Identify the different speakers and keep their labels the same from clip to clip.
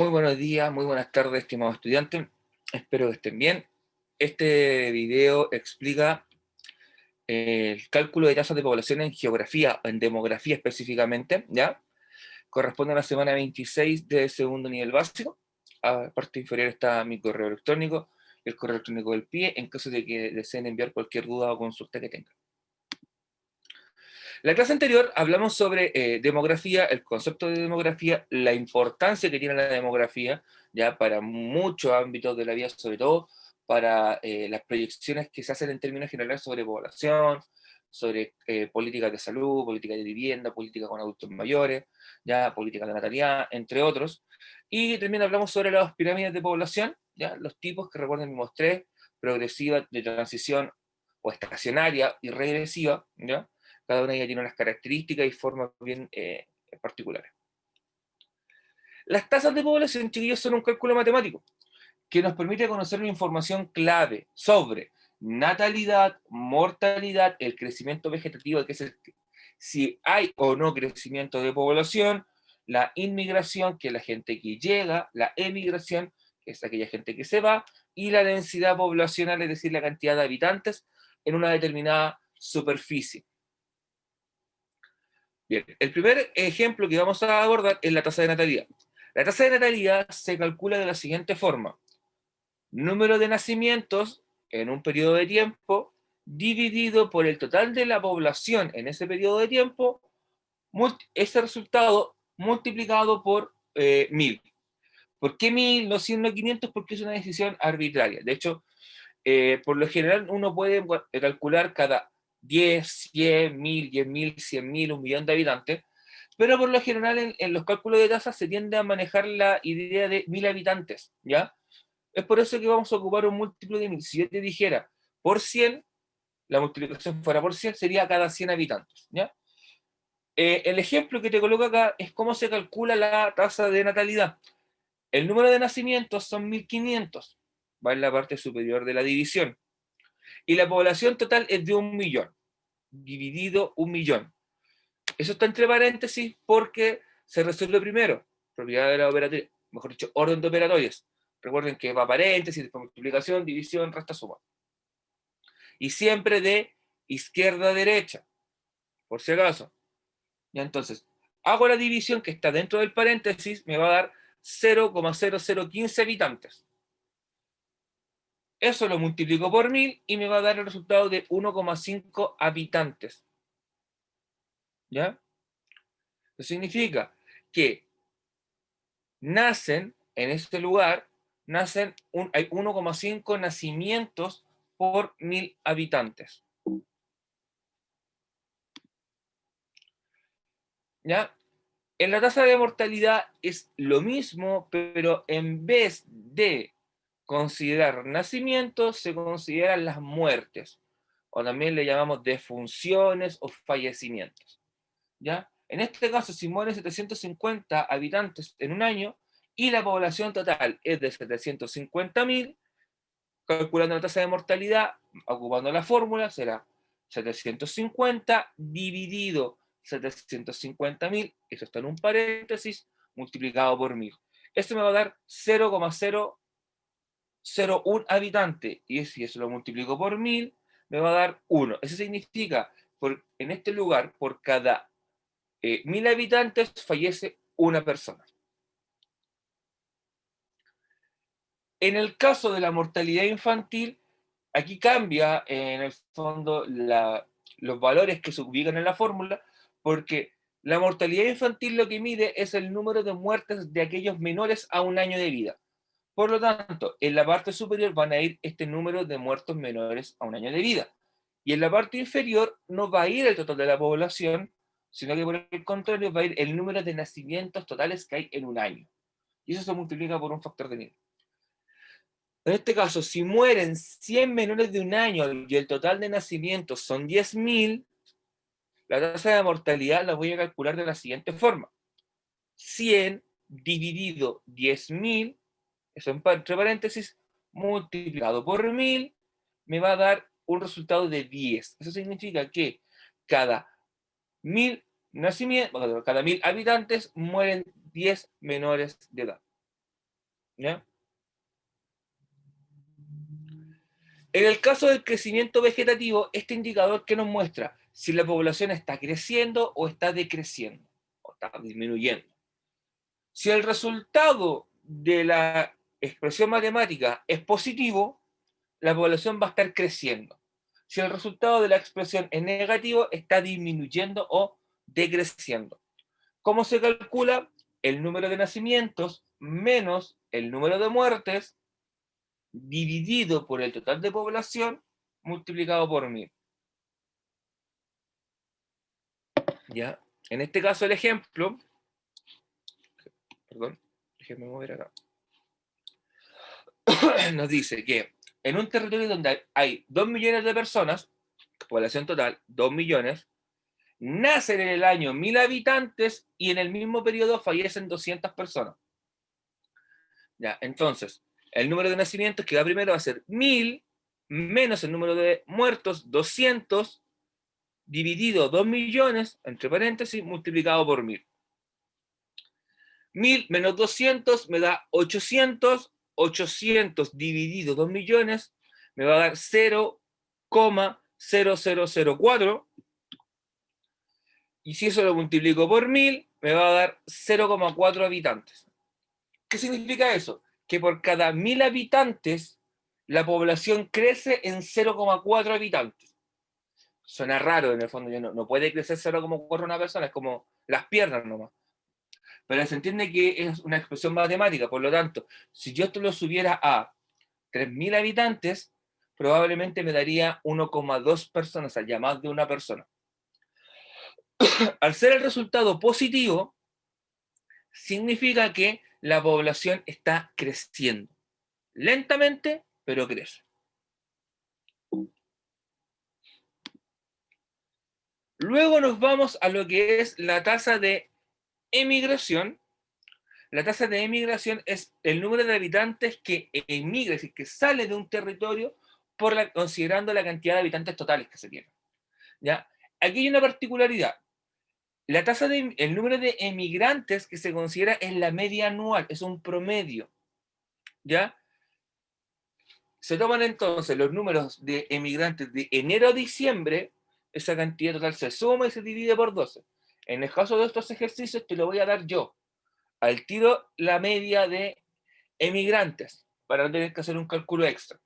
Speaker 1: Muy buenos días, muy buenas tardes, estimados estudiantes. Espero que estén bien. Este video explica el cálculo de tasas de población en geografía, en demografía específicamente, ¿ya? Corresponde a la semana 26 de segundo nivel básico. A la parte inferior está mi correo electrónico, el correo electrónico del PIE, en caso de que deseen enviar cualquier duda o consulta que tengan. La clase anterior hablamos sobre demografía, el concepto de demografía, la importancia que tiene la demografía, ya para muchos ámbitos de la vida, sobre todo para las proyecciones que se hacen en términos generales sobre población, sobre políticas de salud, políticas de vivienda, política con adultos mayores, ya políticas de natalidad, entre otros. Y también hablamos sobre las pirámides de población, ya los tipos que recuerden me mostré, progresiva, de transición o estacionaria y regresiva, ¿ya? Cada una de ellas tiene unas características y formas bien particulares. Las tasas de población, chiquillos, son un cálculo matemático que nos permite conocer una información clave sobre natalidad, mortalidad, el crecimiento vegetativo, que es si hay o no crecimiento de población, la inmigración, que es la gente que llega, la emigración, que es aquella gente que se va, y la densidad poblacional, es decir, la cantidad de habitantes en una determinada superficie. Bien, el primer ejemplo que vamos a abordar es la tasa de natalidad. La tasa de natalidad se calcula de la siguiente forma: número de nacimientos en un periodo de tiempo dividido por el total de la población en ese periodo de tiempo, ese resultado multiplicado por 1000. ¿Por qué 1000, no 100, no 500? Porque es una decisión arbitraria. De hecho, por lo general uno puede calcular cada 10, 100, 1000, 10.000, 100.000, 1.000.000 de habitantes, pero por lo general en los cálculos de tasas se tiende a manejar la idea de 1000 habitantes, ¿ya? Es por eso que vamos a ocupar un múltiplo de 1000. Si yo te dijera por 100, la multiplicación fuera por 100, sería cada 100 habitantes, ¿ya? El ejemplo que te coloco acá es cómo se calcula la tasa de natalidad. El número de nacimientos son 1500, va en la parte superior de la división. Y la población total es de 1.000.000, dividido 1.000.000. Eso está entre paréntesis porque se resuelve primero, propiedad de la operatoria, mejor dicho, orden de operatorias. Recuerden que va paréntesis, después multiplicación, división, resta, suma. Y siempre de izquierda a derecha, por si acaso. Ya entonces, hago la división que está dentro del paréntesis, me va a dar 0,0015 habitantes. Eso lo multiplico por 1000 y me va a dar el resultado de 1,5 habitantes. ¿Ya? Eso significa que nacen en este lugar, hay 1,5 nacimientos por 1000 habitantes. ¿Ya? En la tasa de mortalidad es lo mismo, pero en vez de considerar nacimientos, se consideran las muertes, o también le llamamos defunciones o fallecimientos. ¿Ya? En este caso, si mueren 750 habitantes en un año y la población total es de 750.000, calculando la tasa de mortalidad, ocupando la fórmula, será 750 dividido 750.000, eso está en un paréntesis, multiplicado por 1000. Esto me va a dar 0,001 habitante, y si eso lo multiplico por 1000, me va a dar 1. Eso significa, en este lugar, por cada 1000 habitantes fallece una persona. En el caso de la mortalidad infantil, aquí cambia en el fondo los valores que se ubican en la fórmula, porque la mortalidad infantil lo que mide es el número de muertes de aquellos menores a un año de vida. Por lo tanto, en la parte superior van a ir este número de muertos menores a un año de vida. Y en la parte inferior no va a ir el total de la población, sino que por el contrario va a ir el número de nacimientos totales que hay en un año. Y eso se multiplica por un factor de 1000. En este caso, si mueren 100 menores de un año y el total de nacimientos son 10.000, la tasa de mortalidad la voy a calcular de la siguiente forma: 100 dividido 10.000, eso entre paréntesis, multiplicado por 1000, me va a dar un resultado de 10. Eso significa que cada 1000 nacimientos, cada 1000 habitantes mueren 10 menores de edad. ¿Ya? En el caso del crecimiento vegetativo, este indicador que nos muestra si la población está creciendo o está decreciendo, o está disminuyendo. Si el resultado de la expresión matemática es positivo, la población va a estar creciendo. Si el resultado de la expresión es negativo, está disminuyendo o decreciendo. ¿Cómo se calcula? El número de nacimientos menos el número de muertes dividido por el total de población multiplicado por 1000. ¿Ya? En este caso el ejemplo, perdón, déjenme mover acá, nos dice que en un territorio donde hay 2 millones de personas, población total, 2 millones, nacen en el año 1000 habitantes y en el mismo periodo fallecen 200 personas. ¿Ya? Entonces, el número de nacimientos que va primero va a ser 1000 menos el número de muertos, 200, dividido 2 millones, entre paréntesis, multiplicado por 1000. 1000 menos 200 me da 800, 800 dividido 2 millones me va a dar 0,0004, y si eso lo multiplico por 1000 me va a dar 0,4 habitantes. ¿Qué significa eso? Que por cada 1000 habitantes la población crece en 0,4 habitantes. Suena raro en el fondo, no puede crecer 0,4 una persona, es como las piernas nomás. Pero se entiende que es una expresión matemática, por lo tanto, si yo esto lo subiera a 3000 habitantes, probablemente me daría 1,2 personas, o sea, ya más de una persona. Al ser el resultado positivo, significa que la población está creciendo. Lentamente, pero crece. Luego nos vamos a lo que es la tasa de emigración. La tasa de emigración es el número de habitantes que emigra, es decir, que sale de un territorio considerando la cantidad de habitantes totales que se tienen. ¿Ya? Aquí hay una particularidad. El número de emigrantes que se considera es la media anual, es un promedio. ¿Ya? Se toman entonces los números de emigrantes de enero a diciembre, esa cantidad total se suma y se divide por 12. En el caso de estos ejercicios te lo voy a dar yo. Al tiro la media de emigrantes, para no tener que hacer un cálculo extra.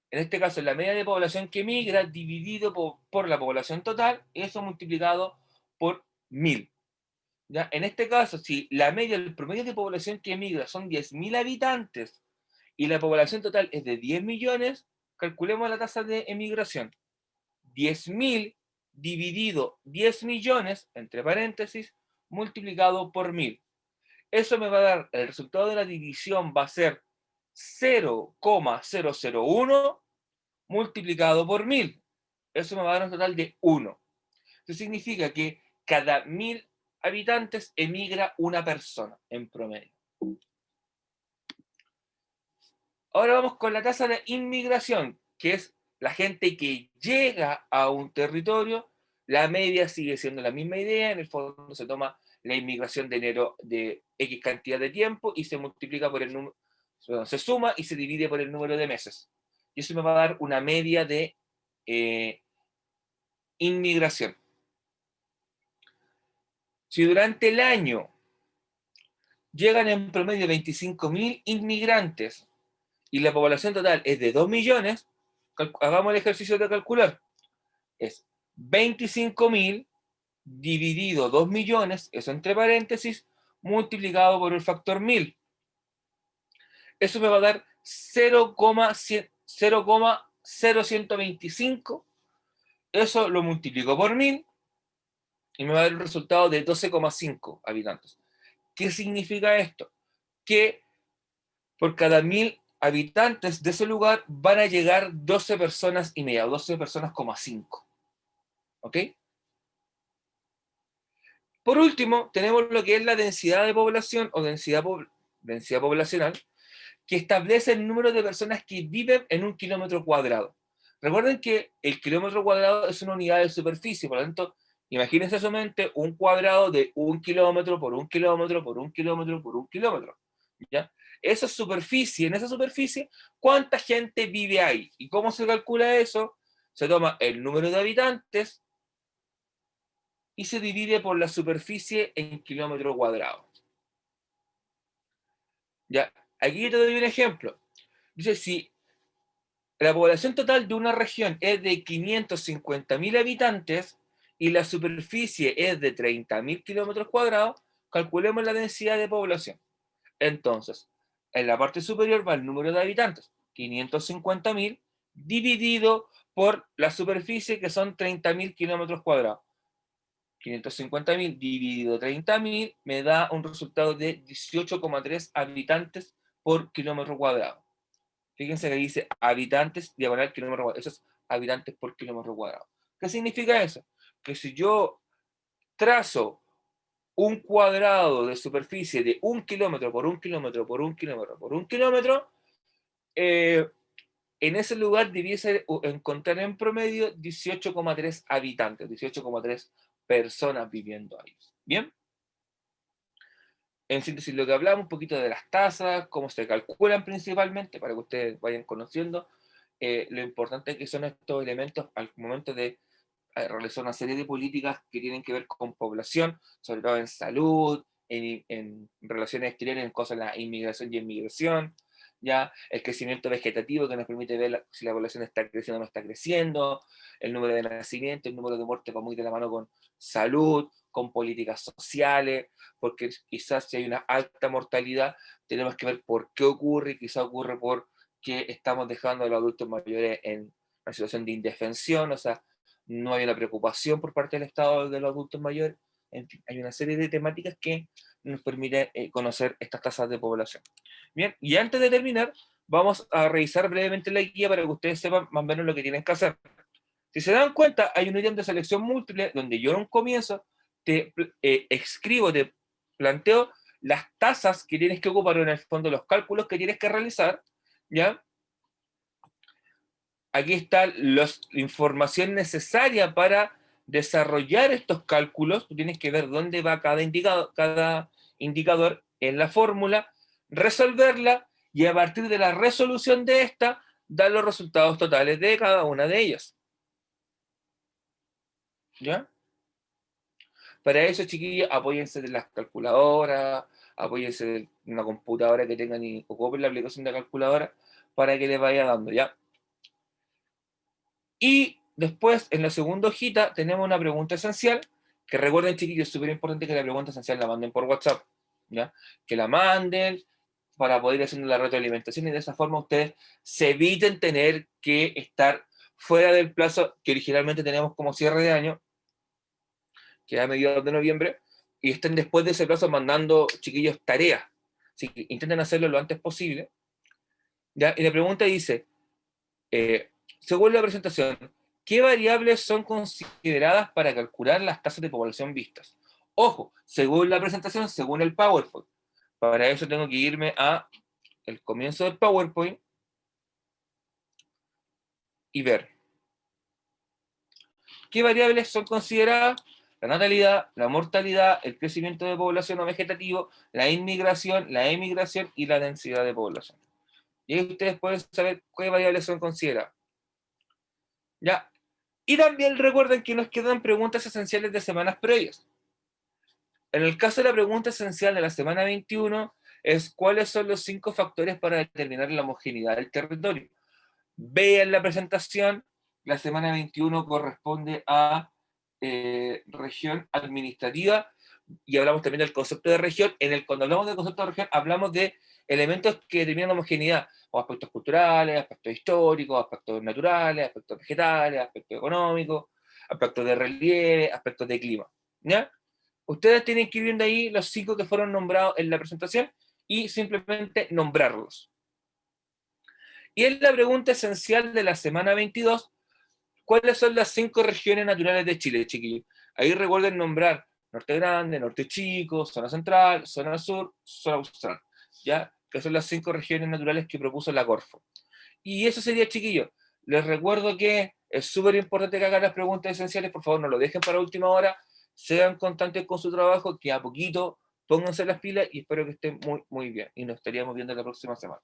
Speaker 1: En este caso, la media de población que emigra dividido por la población total, eso multiplicado por 1000. ¿Ya? En este caso, si la media, el promedio de población que emigra son 10.000 habitantes y la población total es de 10 millones, calculemos la tasa de emigración. 10.000 dividido 10 millones, entre paréntesis, multiplicado por 1000. Eso me va a dar, el resultado de la división va a ser 0,001 multiplicado por 1000. Eso me va a dar un total de 1. Eso significa que cada 1000 habitantes emigra una persona en promedio. Ahora vamos con la tasa de inmigración, que es la gente que llega a un territorio. La media sigue siendo la misma idea, en el fondo se toma la inmigración de enero de X cantidad de tiempo y se multiplica por el número, se suma y se divide por el número de meses. Y eso me va a dar una media de inmigración. Si durante el año llegan en promedio 25.000 inmigrantes y la población total es de 2 millones, hagamos el ejercicio de calcular. Es 25.000 dividido 2 millones, eso entre paréntesis, multiplicado por el factor 1000. Eso me va a dar 0,0125. Eso lo multiplico por 1000 y me va a dar un resultado de 12,5 habitantes. ¿Qué significa esto? Que por cada 1000 habitantes de ese lugar van a llegar 12 personas y media, 12 personas, 5. ¿Ok? Por último, tenemos lo que es la densidad de población o densidad poblacional, que establece el número de personas que viven en un kilómetro cuadrado. Recuerden que el kilómetro cuadrado es una unidad de superficie, por lo tanto, imagínense solamente un cuadrado de 1 kilómetro por 1 kilómetro por 1 kilómetro por 1 kilómetro. ¿ya? Esa superficie, en esa superficie, ¿cuánta gente vive ahí? ¿Y cómo se calcula eso? Se toma el número de habitantes y se divide por la superficie en kilómetros cuadrados. ¿Ya? Aquí te doy un ejemplo. Dice, si la población total de una región es de 550.000 habitantes y la superficie es de 30.000 kilómetros cuadrados, calculemos la densidad de población. Entonces, en la parte superior va el número de habitantes, 550.000, dividido por la superficie, que son 30.000 kilómetros cuadrados. 550.000 dividido 30.000 me da un resultado de 18,3 habitantes por kilómetro cuadrado. Fíjense que dice habitantes diagonal kilómetro cuadrado. Eso es habitantes por kilómetro cuadrado. ¿Qué significa eso? Que si yo trazo un cuadrado de superficie de 1 kilómetro por 1 kilómetro por 1 kilómetro por 1 kilómetro, en ese lugar debiese encontrar en promedio 18,3 habitantes, 18,3 personas viviendo ahí. ¿Bien? En síntesis, lo que hablamos, un poquito de las tasas, cómo se calculan principalmente, para que ustedes vayan conociendo lo importante que son estos elementos al momento de realizar una serie de políticas que tienen que ver con población, sobre todo en salud, en relaciones exteriores, en cosas de la inmigración y emigración, ya el crecimiento vegetativo que nos permite ver si la población está creciendo o no está creciendo, el número de nacimientos, el número de muertes va muy de la mano con salud, con políticas sociales, porque quizás si hay una alta mortalidad, tenemos que ver por qué ocurre, y quizás ocurre porque estamos dejando a los adultos mayores en una situación de indefensión, o sea, no hay una preocupación por parte del Estado de los adultos mayores. En fin, hay una serie de temáticas que nos permiten conocer estas tasas de población. Bien, y antes de terminar, vamos a revisar brevemente la guía para que ustedes sepan más o menos lo que tienen que hacer. Si se dan cuenta, hay un ítem de selección múltiple donde yo en un comienzo te escribo, te planteo las tasas que tienes que ocupar, en el fondo los cálculos que tienes que realizar, ¿ya? Aquí está la información necesaria para desarrollar estos cálculos. Tú tienes que ver dónde va cada indicador en la fórmula, resolverla y a partir de la resolución de esta, dar los resultados totales de cada una de ellas. ¿Ya? Para eso, chiquillos, apóyense de las calculadoras, apóyense de una computadora que tengan y ocupen la aplicación de calculadora para que les vaya dando, ¿ya? Y después, en la segunda hojita, tenemos una pregunta esencial, que recuerden, chiquillos, es súper importante que la pregunta esencial la manden por WhatsApp, ¿ya? Que la manden para poder ir haciendo la retroalimentación y de esa forma ustedes se eviten tener que estar fuera del plazo que originalmente tenemos como cierre de año, que es a mediados de noviembre, y estén después de ese plazo mandando, chiquillos, tareas. Así que intenten hacerlo lo antes posible, ¿ya? Y la pregunta dice, según la presentación, ¿qué variables son consideradas para calcular las tasas de población vistas? Ojo, según la presentación, según el PowerPoint. Para eso tengo que irme a el comienzo del PowerPoint y ver qué variables son consideradas: la natalidad, la mortalidad, el crecimiento de población o vegetativo, la inmigración, la emigración y la densidad de población. Y ahí ustedes pueden saber qué variables son consideradas. ¿Ya? Y también recuerden que nos quedan preguntas esenciales de semanas previas. En el caso de la pregunta esencial de la semana 21 es cuáles son los 5 factores para determinar la homogeneidad del territorio. Vean la presentación, la semana 21 corresponde a región administrativa y hablamos también del concepto de región. Cuando hablamos del concepto de región hablamos de elementos que determinan la homogeneidad, o aspectos culturales, aspectos históricos, aspectos naturales, aspectos vegetales, aspectos económicos, aspectos de relieve, aspectos de clima. ¿Ya? Ustedes tienen que ir viendo ahí los 5 que fueron nombrados en la presentación y simplemente nombrarlos. Y en la pregunta esencial de la semana 22, ¿cuáles son las 5 regiones naturales de Chile, chiquillos? Ahí recuerden nombrar Norte Grande, Norte Chico, Zona Central, Zona Sur, Zona Austral, ¿ya? Que son las 5 regiones naturales que propuso la Corfo. Y eso sería, chiquillos. Les recuerdo que es súper importante que hagan las preguntas esenciales, por favor, no lo dejen para última hora, sean constantes con su trabajo, que a poquito pónganse las pilas y espero que estén muy, muy bien. Y nos estaríamos viendo la próxima semana.